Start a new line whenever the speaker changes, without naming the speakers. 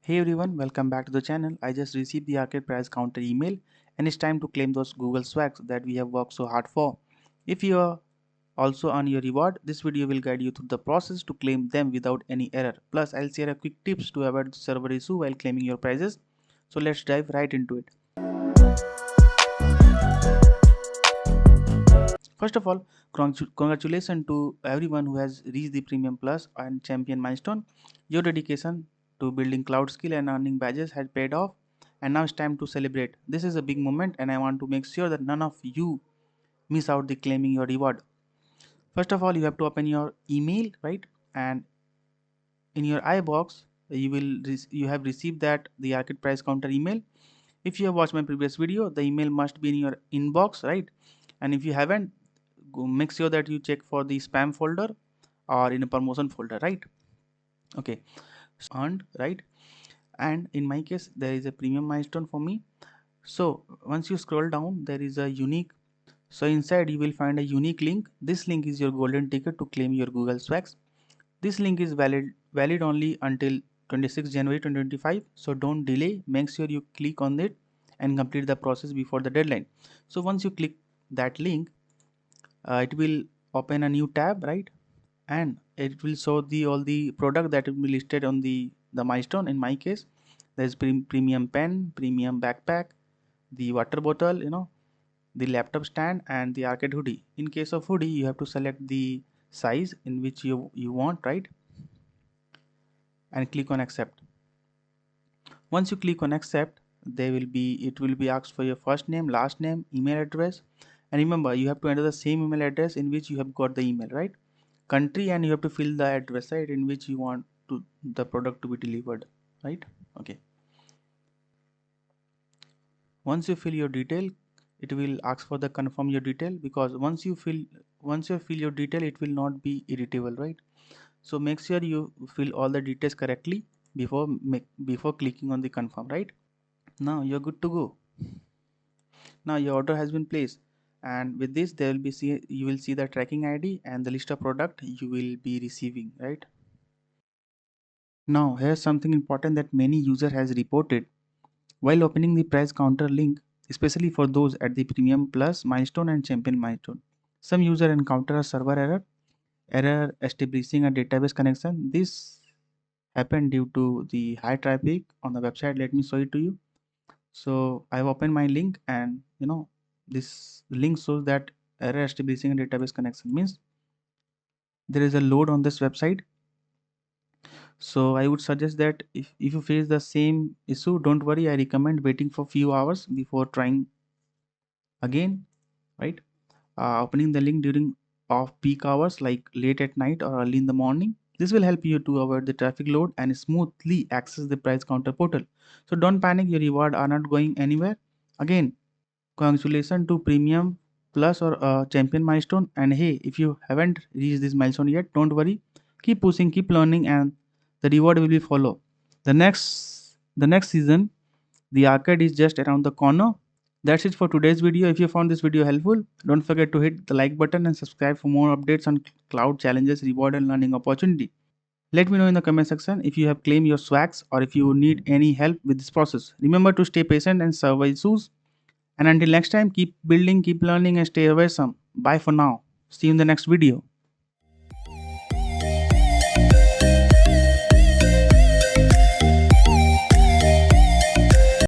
Hey everyone, welcome back to the channel. I just received the arcade price counter email and it's time to claim those Google swags that we have worked so hard for. If you are also earn your reward, this video will guide you through the process to claim them without any error. Plus, I'll share a quick tips to avoid the server issue while claiming your prizes. So let's dive right into it. First of all, congratulations to everyone who has reached the Premium Plus and Champion Milestone. Your dedication to building cloud skill and earning badges has paid off, and now it's time to celebrate. This is a big moment, and I want to make sure that none of you miss out the claiming your reward. First of all, you have to open your email, right? And in your iBox, you have received that the arcade price counter email. If you have watched my previous video, the email must be in your inbox, right? And if you haven't, make sure that you check for the spam folder or in a promotion folder, right? Okay, earned, right? And in my case, there is a premium milestone for me. So once you scroll down, there is a unique. So inside you will find a unique link. This link is your golden ticket to claim your Google swags. This link is valid only until 26 January 2025. So don't delay. Make sure you click on it and complete the process before the deadline. So once you click that link, it will open a new tab, right? And it will show the all the product that will be listed on the milestone. In my case, there's premium pen, premium backpack, the water bottle, the laptop stand, and the arcade hoodie. In case of hoodie, you have to select the size in which you want, right? And click on accept. Once you click on accept, it will be asked for your first name, last name, email address, and remember you have to enter the same email address in which you have got the email, right? Country, and you have to fill the address, right, in which you want to the product to be delivered, right? Okay, once you fill your detail, it will ask for the confirm your detail, because once you fill your detail, it will not be editable, right? So make sure you fill all the details correctly before clicking on the confirm, right? Now you're good to go. Now your order has been placed, and with this you will see the tracking ID and the list of product you will be receiving, right? Now here's something important that many user has reported while opening the price counter link, especially for those at the Premium Plus milestone and Champion milestone. Some user encounter a server error establishing a database connection. This happened due to the high traffic on the website. Let me show it to you. So I've opened my link, and this link shows that error establishing a database connection means there is a load on this website. So I would suggest that if you face the same issue, don't worry. I recommend waiting for few hours before trying again, right? Opening the link during off peak hours like late at night or early in the morning. This will help you to avoid the traffic load and smoothly access the price counter portal. So don't panic, your reward are not going anywhere. Again, congratulations to Premium Plus or Champion milestone. And hey, if you haven't reached this milestone yet, don't worry. Keep pushing, keep learning, and the reward will be follow. The next season, the arcade is just around the corner. That's it for today's video. If you found this video helpful, don't forget to hit the like button and subscribe for more updates on cloud challenges, reward, and learning opportunity. Let me know in the comment section if you have claimed your swags or if you need any help with this process. Remember to stay patient and survive issues. And until next time, keep building, keep learning, and stay awesome. Bye for now. See you in the next video.